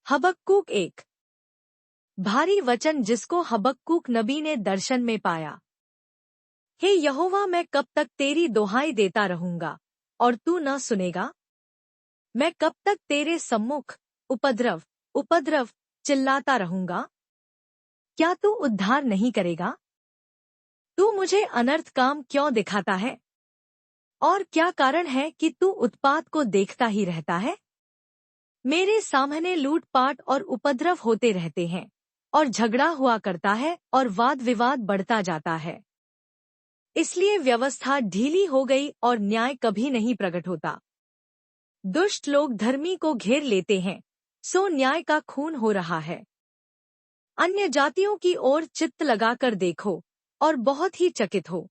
Habakkuk 1। भारी वचन जिसको हबक्कूक नबी ने दर्शन में पाया। हे यहोवा, मैं कब तक तेरी दुहाई देता रहूंगा और तू न सुनेगा? मैं कब तक तेरे सम्मुख उपद्रव उपद्रव चिल्लाता रहूंगा? क्या तू उद्धार नहीं करेगा? तू मुझे अनर्थ काम क्यों दिखाता है? और क्या कारण है कि तू उत्पात को देखता ही रहता है? मेरे सामने लूटपाट और उपद्रव होते रहते हैं और झगड़ा हुआ करता है और वाद विवाद बढ़ता जाता है। इसलिए व्यवस्था ढीली हो गई और न्याय कभी नहीं प्रकट होता। दुष्ट लोग धर्मी को घेर लेते हैं, सो न्याय का खून हो रहा है। अन्य जातियों की ओर चित्त लगाकर देखो और बहुत ही चकित हो,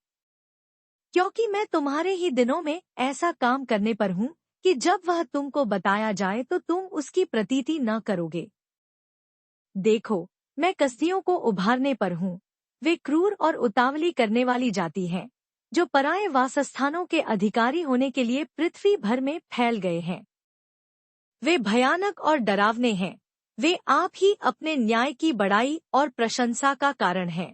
क्योंकि मैं तुम्हारे ही दिनों में ऐसा काम करने पर हूँ कि जब वह तुमको बताया जाए तो तुम उसकी प्रतीति न करोगे। देखो, मैं कसदियों को उभारने पर हूँ। वे क्रूर और उतावली करने वाली जाति हैं, जो पराये वासस्थानों के अधिकारी होने के लिए पृथ्वी भर में फैल गए हैं। वे भयानक और डरावने हैं। वे आप ही अपने न्याय की बड़ाई और प्रशंसा का कारण हैं।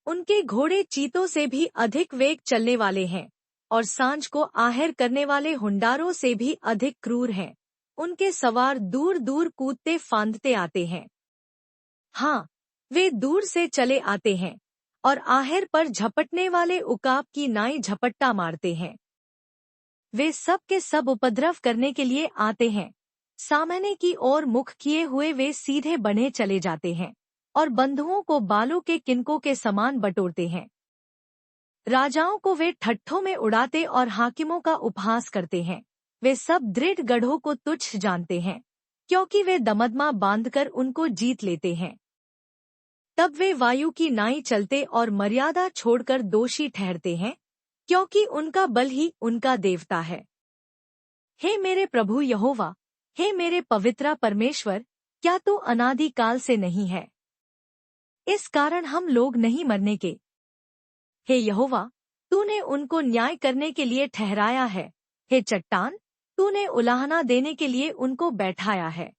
उनके घोड़े चीतों से भी अधिक वेग चलने वाले हैं और सांझ को आहर करने वाले हुंडारों से भी अधिक क्रूर हैं। उनके सवार दूर दूर कूदते फांदते आते हैं। हाँ, वे दूर से चले आते हैं और आहर पर झपटने वाले उकाब की नाई झपट्टा मारते हैं। वे सब के सब उपद्रव करने के लिए आते हैं। सामने की ओर मुख किए हुए वे सीधे बने चले जाते हैं और बंधुओं को बालों के किनकों के समान बटोरते हैं। राजाओं को वे ठट्ठों में उड़ाते और हाकिमों का उपहास करते हैं। वे सब दृढ़ गढ़ों को तुच्छ जानते हैं, क्योंकि वे दमदमा बांधकर उनको जीत लेते हैं। तब वे वायु की नाई चलते और मर्यादा छोड़कर दोषी ठहरते हैं, क्योंकि उनका बल ही उनका देवता है। हे मेरे प्रभु यहोवा, हे मेरे पवित्रा परमेश्वर, क्या तू अनादि काल से नहीं है? इस कारण हम लोग नहीं मरने के। हे यहोवा, तूने उनको न्याय करने के लिए ठहराया है। हे चट्टान, तूने उलाहना देने के लिए उनको बैठाया है।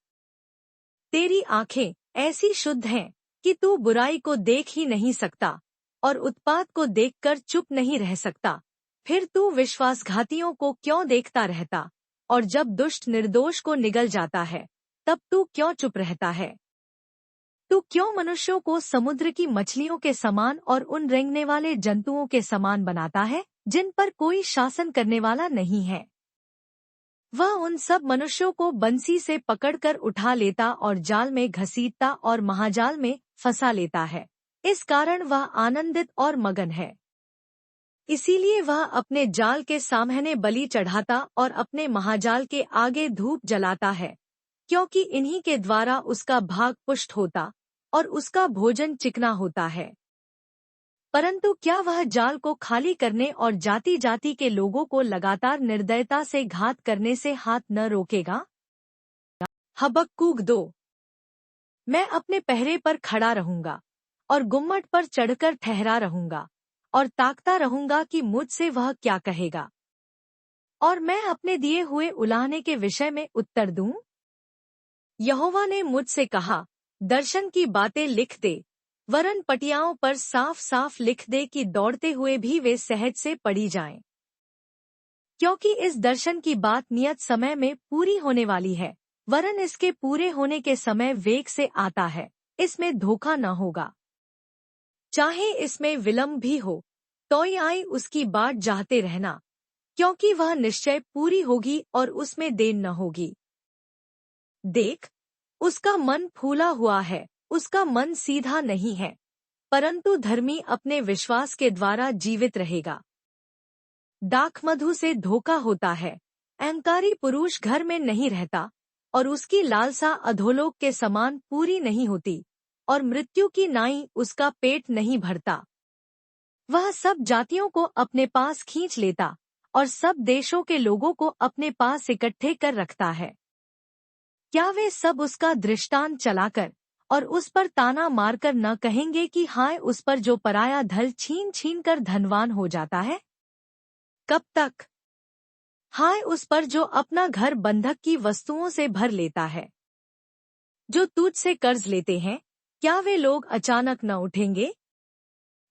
तेरी आंखें ऐसी शुद्ध हैं कि तू बुराई को देख ही नहीं सकता और उत्पात को देखकर चुप नहीं रह सकता। फिर तू विश्वासघातियों को क्यों देखता रहता? और जब दुष्ट निर्दोष को निगल जाता है, तब तू क्यों चुप रहता है? तू क्यों मनुष्यों को समुद्र की मछलियों के समान और उन रेंगने वाले जंतुओं के समान बनाता है, जिन पर कोई शासन करने वाला नहीं है? वह उन सब मनुष्यों को बंसी से पकड़कर उठा लेता और जाल में घसीटता और महाजाल में फंसा लेता है। इस कारण वह आनंदित और मगन है। इसीलिए वह अपने जाल के सामने बलि चढ़ाता और अपने महाजाल के आगे धूप जलाता है, क्योंकि इन्हीं के द्वारा उसका भाग पुष्ट होता और उसका भोजन चिकना होता है। परंतु क्या वह जाल को खाली करने और जाति जाति के लोगों को लगातार निर्दयता से घात करने से हाथ न रोकेगा? हबक्कूक 2। मैं अपने पहरे पर खड़ा रहूंगा और गुम्मट पर चढ़कर ठहरा रहूंगा और ताकता रहूंगा कि मुझसे वह क्या कहेगा, और मैं अपने दिए हुए उलाहने के विषय में उत्तर दूं। यहोवा ने मुझसे कहा, दर्शन की बातें लिख दे, वरन पटियाओं पर साफ साफ लिख दे कि दौड़ते हुए भी वे सहज से पढ़ी जाएं। क्योंकि इस दर्शन की बात नियत समय में पूरी होने वाली है, वरन इसके पूरे होने के समय वेग से आता है। इसमें धोखा न होगा। चाहे इसमें विलंब भी हो, तो आई उसकी बाट चाहते रहना, क्योंकि वह निश्चय पूरी होगी और उसमें देर न होगी। देख, उसका मन फूला हुआ है, उसका मन सीधा नहीं है, परंतु धर्मी अपने विश्वास के द्वारा जीवित रहेगा। दाखमधु से धोखा होता है, अहंकारी पुरुष घर में नहीं रहता, और उसकी लालसा अधोलोक के समान पूरी नहीं होती, और मृत्यु की नाई उसका पेट नहीं भरता। वह सब जातियों को अपने पास खींच लेता और सब देशों के लोगों को अपने पास इकट्ठे कर रखता है। क्या वे सब उसका दृष्टांत चलाकर और उस पर ताना मारकर न कहेंगे कि हाय उस पर जो पराया धन छीन छीन कर धनवान हो जाता है? कब तक? हाय उस पर जो अपना घर बंधक की वस्तुओं से भर लेता है। जो तुझसे कर्ज लेते हैं, क्या वे लोग अचानक न उठेंगे?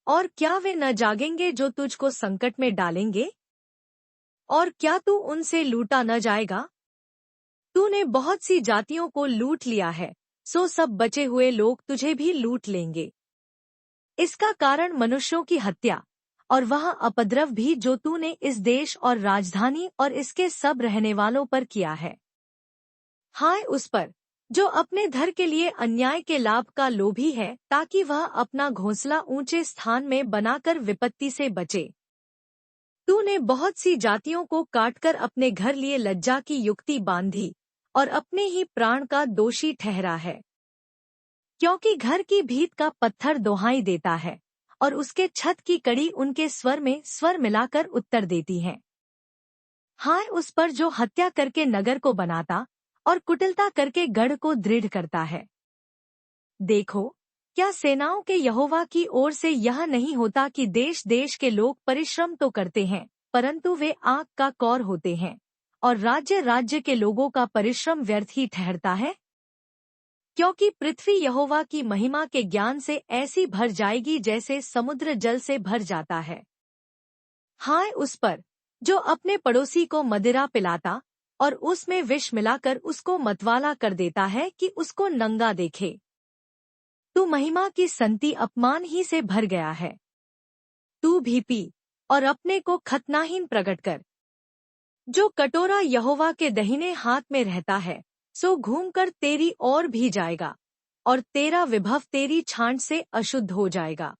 और क्या वे न जागेंगे जो तुझको संकट में डालेंगे? और क्या तू उनसे लूटा न जाएगा? तूने बहुत सी जातियों को लूट लिया है, सो सब बचे हुए लोग तुझे भी लूट लेंगे। इसका कारण मनुष्यों की हत्या और वह उपद्रव भी जो तूने इस देश और राजधानी और इसके सब रहने वालों पर किया है। हाय उस पर जो अपने धर के लिए अन्याय के लाभ का लोभी है, ताकि वह अपना घोंसला ऊंचे स्थान में बनाकर विपत्ति से बचे। तूने बहुत सी जातियों को काटकर अपने घर लिए लज्जा की युक्ति बांधी और अपने ही प्राण का दोषी ठहरा है। क्योंकि घर की भीत का पत्थर दोहाई देता है और उसके छत की कड़ी उनके स्वर में स्वर मिलाकर उत्तर देती है। हाय उस पर जो हत्या करके नगर को बनाता और कुटिलता करके गढ़ को दृढ़ करता है। देखो, क्या सेनाओं के यहोवा की ओर से यह नहीं होता कि देश देश के लोग परिश्रम तो करते हैं, परंतु वे आग का कौर होते हैं, और राज्य राज्य के लोगों का परिश्रम व्यर्थ ही ठहरता है? क्योंकि पृथ्वी यहोवा की महिमा के ज्ञान से ऐसी भर जाएगी जैसे समुद्र जल से भर जाता है। हाय उस पर जो अपने पड़ोसी को मदिरा पिलाता और उसमें विष मिलाकर उसको मतवाला कर देता है कि उसको नंगा देखे। तू महिमा की संति अपमान ही से भर गया है। तू भी पी और अपने को खतनाहीन प्रकट कर। जो कटोरा यहोवा के दाहिने हाथ में रहता है, सो घूमकर तेरी ओर भी जाएगा, और तेरा विभव तेरी छांट से अशुद्ध हो जाएगा।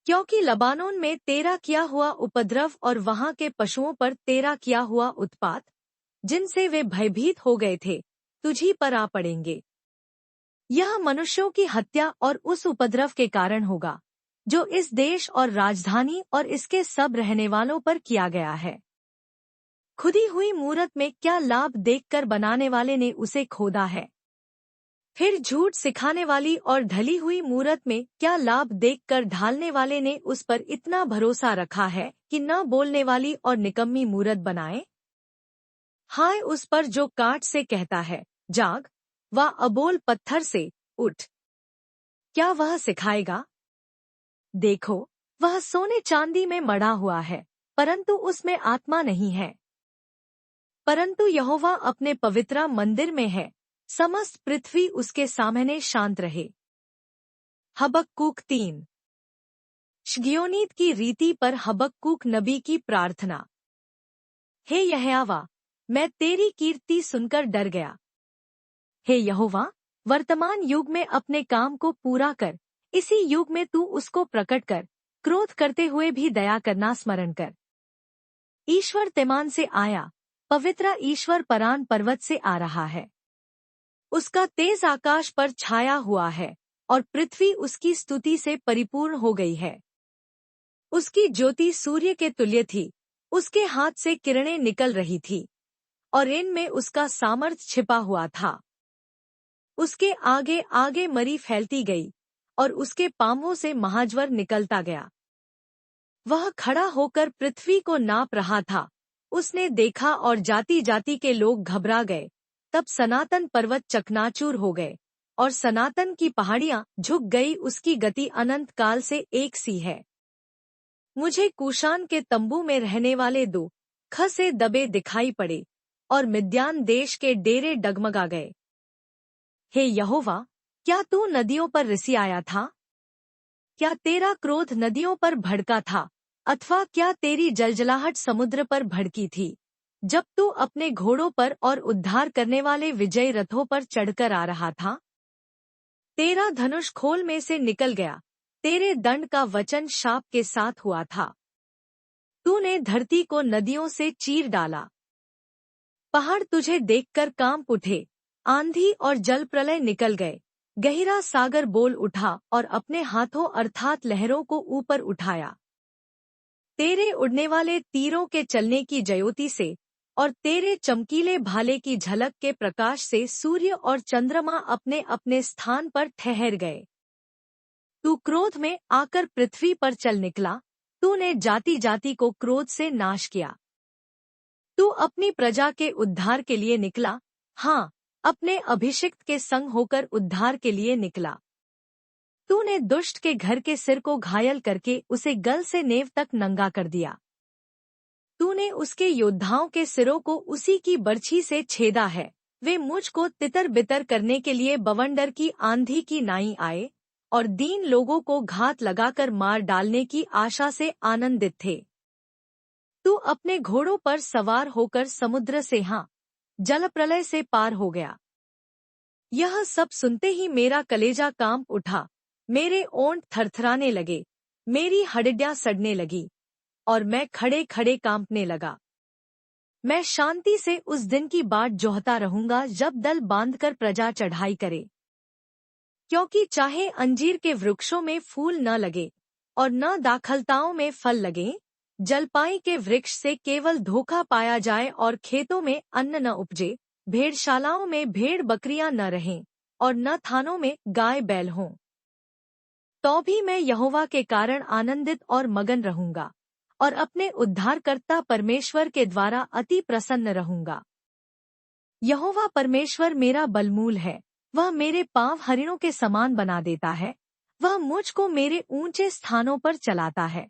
क्योंकि लबानोन में तेरा किया हुआ उपद्रव और वहां के पशुओं पर तेरा किया हुआ उत्पात, जिनसे वे भयभीत हो गए थे, तुझी पर आ पड़ेंगे। यह मनुष्यों की हत्या और उस उपद्रव के कारण होगा, जो इस देश और राजधानी और इसके सब रहने वालों पर किया गया है। खुदी हुई मूरत में क्या लाभ देखकर बनाने वाले ने उसे खोदा है? फिर झूठ सिखाने वाली और ढली हुई मूरत में क्या लाभ देखकर ढालने वाले ने उस पर इतना भरोसा रखा है कि न बोलने वाली और निकम्मी मूरत बनाए? हाय उस पर जो काट से कहता है, जाग, व अबोल पत्थर से, उठ। क्या वह सिखाएगा? देखो, वह सोने चांदी में मढ़ा हुआ है, परंतु उसमें आत्मा नहीं है। परंतु यहोवा अपने पवित्र मंदिर में है, समस्त पृथ्वी उसके सामने शांत रहे। हबक्कूक 3। शगियोनीत की रीति पर हबक्कूक नबी की प्रार्थना। हे यहोवा, मैं तेरी कीर्ति सुनकर डर गया। हे यहोवा, वर्तमान युग में अपने काम को पूरा कर, इसी युग में तू उसको प्रकट कर, क्रोध करते हुए भी दया करना स्मरण कर। ईश्वर तेमान से आया, पवित्र ईश्वर परान पर्वत से आ रहा है। उसका तेज आकाश पर छाया हुआ है और पृथ्वी उसकी स्तुति से परिपूर्ण हो गई है। उसकी ज्योति सूर्य के तुल्य थी, उसके हाथ से किरणें निकल रही थी, और इनमें उसका सामर्थ छिपा हुआ था। उसके आगे आगे मरी फैलती गई, और उसके पांवों से महाज्वर निकलता गया। वह खड़ा होकर पृथ्वी को नाप रहा था। उसने देखा और जाति जाति के लोग घबरा गए। तब सनातन पर्वत चकनाचूर हो गए, और सनातन की पहाड़ियां झुक गई। उसकी गति अनंत काल से एक सी है। मुझे कूशान के तंबू में रहने वाले दो खसे दबे दिखाई पड़े, और मिद्यान देश के डेरे डगमगा गए। हे यहोवा, क्या तू नदियों पर रिसियाया था? क्या तेरा क्रोध नदियों पर भड़का था, अथवा क्या तेरी जलजलाहट समुद्र पर भड़की थी, जब तू अपने घोड़ों पर और उद्धार करने वाले विजयी रथों पर चढ़कर आ रहा था? तेरा धनुष खोल में से निकल गया, तेरे दंड का वचन शाप के साथ हुआ था। तूने धरती को नदियों से चीर डाला। पहाड़ तुझे देखकर कांप उठे, आंधी और जल प्रलय निकल गए। गहरा सागर बोल उठा और अपने हाथों अर्थात लहरों को ऊपर उठाया। तेरे उड़ने वाले तीरों के चलने की ज्योति से और तेरे चमकीले भाले की झलक के प्रकाश से सूर्य और चंद्रमा अपने अपने स्थान पर ठहर गए। तू क्रोध में आकर पृथ्वी पर चल निकला, तूने जाति जाति को क्रोध से नाश किया। तू अपनी प्रजा के उद्धार के लिए निकला, हाँ, अपने अभिषिक्त के संग होकर उद्धार के लिए निकला। तूने दुष्ट के घर के सिर को घायल करके उसे गल से नेव तक नंगा कर दिया। तूने उसके योद्धाओं के सिरों को उसी की बर्छी से छेदा है। वे मुझ को तितर बितर करने के लिए बवंडर की आंधी की नाई आए और दीन लोगों को घात लगाकर मार डालने की आशा से आनंदित थे। तू अपने घोड़ों पर सवार होकर समुद्र से जल प्रलय से पार हो गया। यह सब सुनते ही मेरा कलेजा कांप उठा, मेरे ओंठ थरथराने लगे, मेरी हड्डियां सड़ने लगी और मैं खड़े खड़े कांपने लगा। मैं शांति से उस दिन की बाट जोहता रहूंगा जब दल बांधकर प्रजा चढ़ाई करे। क्योंकि चाहे अंजीर के वृक्षों में फूल न लगे और न दाखलताओं में फल लगे, जलपाई के वृक्ष से केवल धोखा पाया जाए और खेतों में अन्न न उपजे, भेड़शालाओं में भेड़ बकरियां न रहें और न थानों में गाय बैल हों, तो भी मैं यहोवा के कारण आनंदित और मगन रहूंगा और अपने उद्धारकर्ता परमेश्वर के द्वारा अति प्रसन्न रहूंगा। यहोवा परमेश्वर मेरा बलमूल है, वह मेरे पांव हरिणों के समान बना देता है, वह मुझ को मेरे ऊंचे स्थानों पर चलाता है।